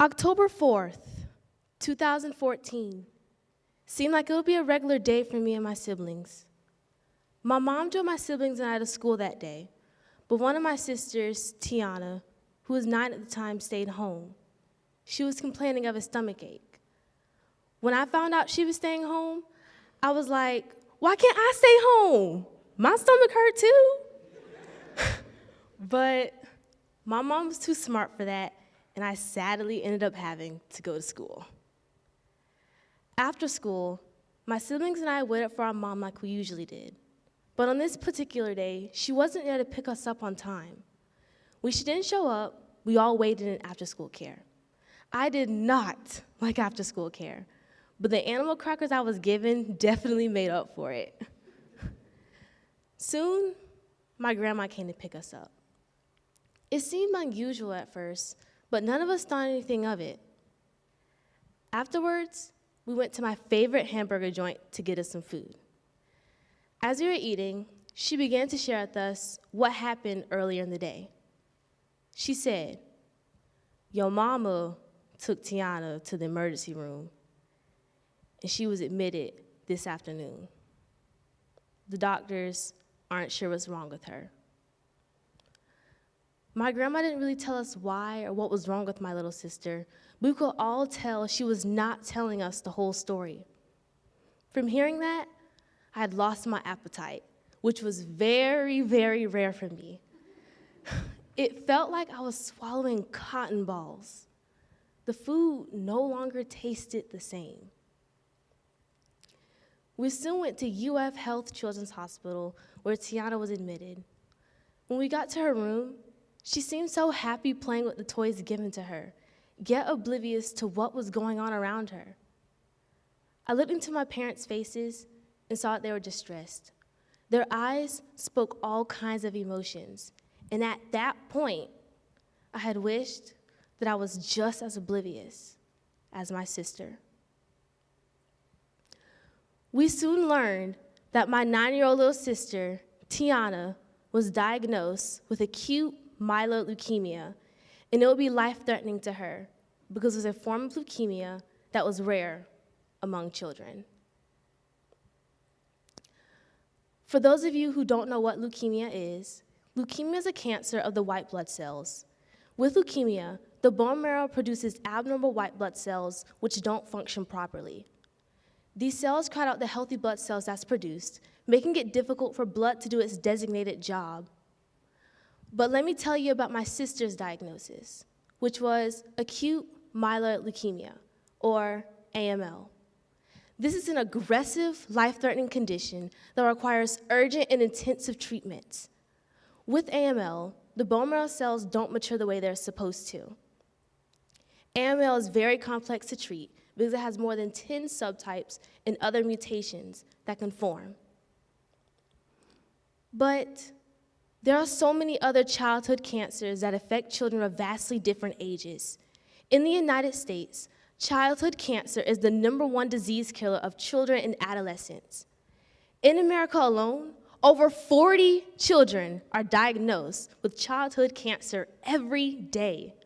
October 4th, 2014, seemed like it would be a regular day for me and my siblings. My mom drove my siblings and I to school that day, but one of my sisters, Tiana, who was 9 at the time, stayed home. She was complaining of a stomachache. When I found out she was staying home, I was like, why can't I stay home? My stomach hurt too. But my mom was too smart for that, and I sadly ended up having to go to school. After school, my siblings and I waited for our mom like we usually did. But on this particular day, she wasn't there to pick us up on time. When she didn't show up, we all waited in after-school care. I did not like after-school care, but the animal crackers I was given definitely made up for it. Soon, my grandma came to pick us up. It seemed unusual at first, but none of us thought anything of it. Afterwards, we went to my favorite hamburger joint to get us some food. As we were eating, she began to share with us what happened earlier in the day. She said, "Your mama took Tiana to the emergency room, and she was admitted this afternoon. The doctors aren't sure what's wrong with her." My grandma didn't really tell us why or what was wrong with my little sister, but we could all tell she was not telling us the whole story. From hearing that, I had lost my appetite, which was very, very rare for me. It felt like I was swallowing cotton balls. The food no longer tasted the same. We soon went to UF Health Children's Hospital, where Tiana was admitted. When we got to her room, she seemed so happy playing with the toys given to her, yet oblivious to what was going on around her. I looked into my parents' faces and saw that they were distressed. Their eyes spoke all kinds of emotions, and at that point, I had wished that I was just as oblivious as my sister. We soon learned that my 9-year-old little sister, Tiana, was diagnosed with acute myeloid leukemia, and it would be life-threatening to her because it was a form of leukemia that was rare among children. For those of you who don't know what leukemia is a cancer of the white blood cells. With leukemia, the bone marrow produces abnormal white blood cells which don't function properly. These cells crowd out the healthy blood cells that's produced, making it difficult for blood to do its designated job. But let me tell you about my sister's diagnosis, which was acute myeloid leukemia, or AML. This is an aggressive, life-threatening condition that requires urgent and intensive treatments. With AML, the bone marrow cells don't mature the way they're supposed to. AML is very complex to treat because it has more than 10 subtypes and other mutations that can form. But there are so many other childhood cancers that affect children of vastly different ages. In the United States, childhood cancer is the #1 disease killer of children and adolescents. In America alone, over 40 children are diagnosed with childhood cancer every day.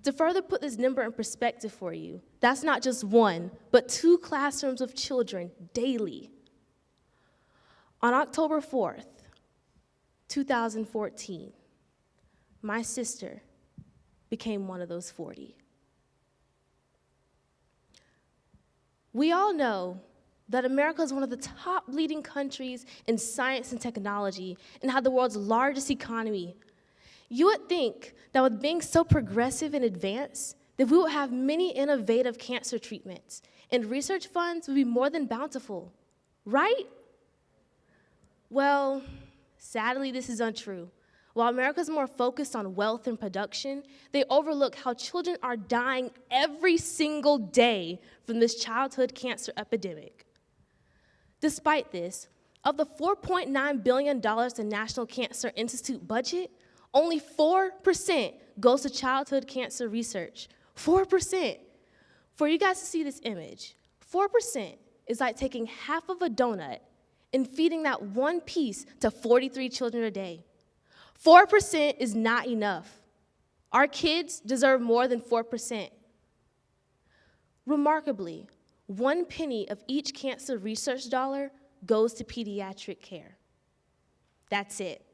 To further put this number in perspective for you, that's not just 1, but 2 classrooms of children daily. On October 4th, 2014, my sister became one of those 40. We all know that America is one of the top leading countries in science and technology and had the world's largest economy. You would think that with being so progressive and advanced, that we would have many innovative cancer treatments, and research funds would be more than bountiful, right? Well, sadly, this is untrue. While America is more focused on wealth and production, they overlook how children are dying every single day from this childhood cancer epidemic. Despite this, of the $4.9 billion the National Cancer Institute budget, only 4% goes to childhood cancer research. 4%. For you guys to see this image, 4% is like taking half of a donut and feeding that one piece to 43 children a day. 4% is not enough. Our kids deserve more than 4%. Remarkably, 1 penny of each cancer research dollar goes to pediatric care. That's it.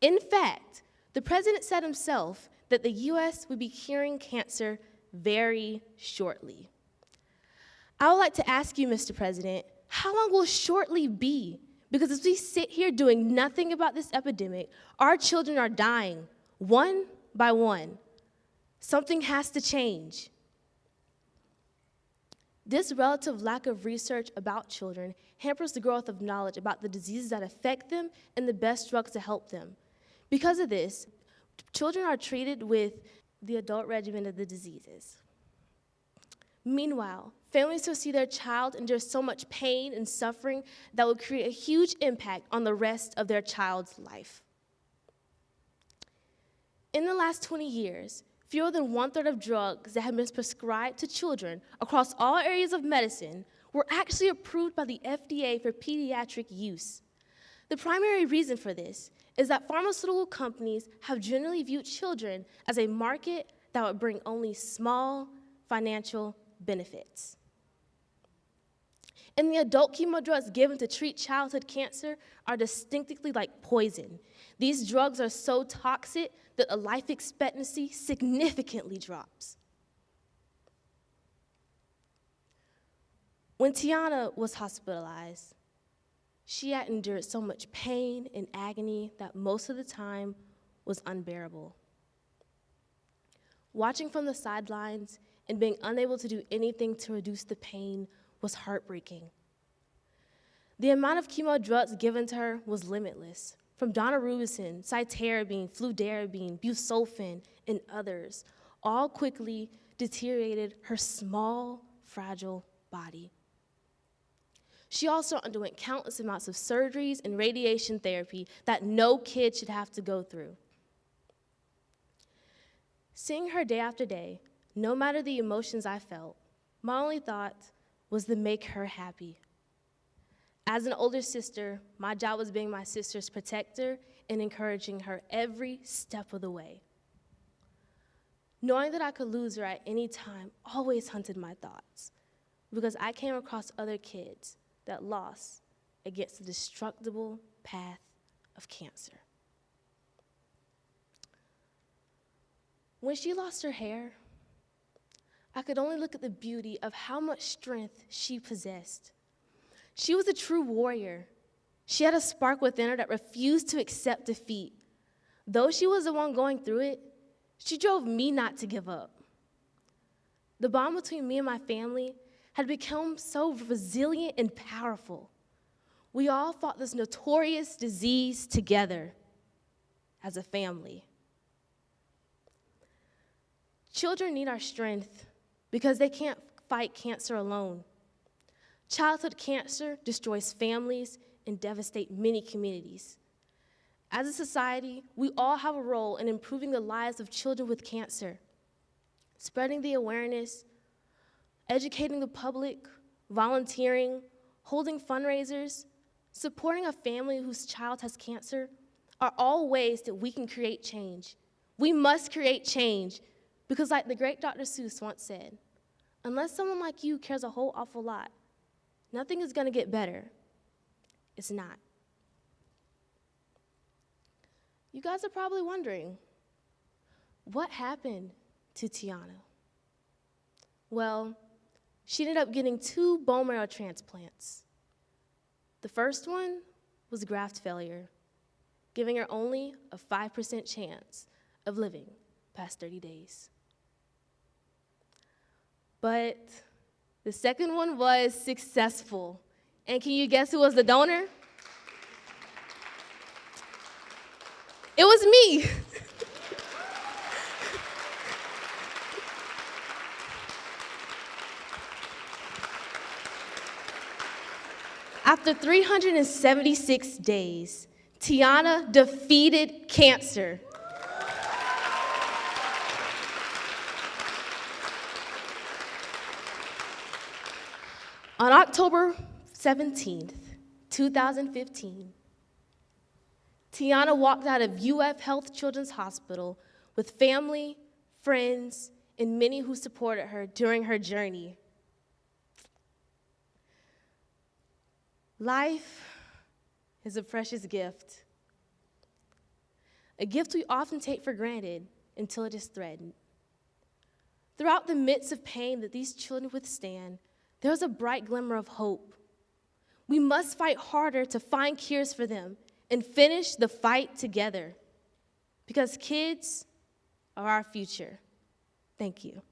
In fact, the president said himself that the U.S. would be curing cancer very shortly. I would like to ask you, Mr. President, how long will shortly be? Because as we sit here doing nothing about this epidemic, our children are dying, one by one. Something has to change. This relative lack of research about children hampers the growth of knowledge about the diseases that affect them and the best drugs to help them. Because of this, children are treated with the adult regimen of the diseases. Meanwhile, families who see their child endure so much pain and suffering that will create a huge impact on the rest of their child's life. In the last 20 years, fewer than 1/3 of drugs that have been prescribed to children across all areas of medicine were actually approved by the FDA for pediatric use. The primary reason for this is that pharmaceutical companies have generally viewed children as a market that would bring only small financial benefits. And the adult chemo drugs given to treat childhood cancer are distinctively like poison. These drugs are so toxic that the life expectancy significantly drops. When Tiana was hospitalized, she had endured so much pain and agony that most of the time was unbearable. Watching from the sidelines and being unable to do anything to reduce the pain was heartbreaking. The amount of chemo drugs given to her was limitless, from daunorubicin, cytarabine, fludarabine, busulfan, and others, all quickly deteriorated her small, fragile body. She also underwent countless amounts of surgeries and radiation therapy that no kid should have to go through. Seeing her day after day, no matter the emotions I felt, my only thought was to make her happy. As an older sister, my job was being my sister's protector and encouraging her every step of the way. Knowing that I could lose her at any time always hunted my thoughts, because I came across other kids that lost against the destructible path of cancer. When she lost her hair, I could only look at the beauty of how much strength she possessed. She was a true warrior. She had a spark within her that refused to accept defeat. Though she was the one going through it, she drove me not to give up. The bond between me and my family had become so resilient and powerful. We all fought this notorious disease together as a family. Children need our strength because they can't fight cancer alone. Childhood cancer destroys families and devastates many communities. As a society, we all have a role in improving the lives of children with cancer, spreading the awareness, educating the public, volunteering, holding fundraisers, supporting a family whose child has cancer are all ways that we can create change. We must create change because, like the great Dr. Seuss once said, unless someone like you cares a whole awful lot, nothing is going to get better. It's not. You guys are probably wondering, what happened to Tiana? Well, she ended up getting 2 bone marrow transplants. The first one was graft failure, giving her only a 5% chance of living past 30 days. But the second one was successful. And can you guess who was the donor? It was me. After 376 days, Tiana defeated cancer. On October 17th, 2015, Tiana walked out of UF Health Children's Hospital with family, friends, and many who supported her during her journey. Life is a precious gift, a gift we often take for granted until it is threatened. Throughout the midst of pain that these children withstand, there is a bright glimmer of hope. We must fight harder to find cures for them and finish the fight together, because kids are our future. Thank you.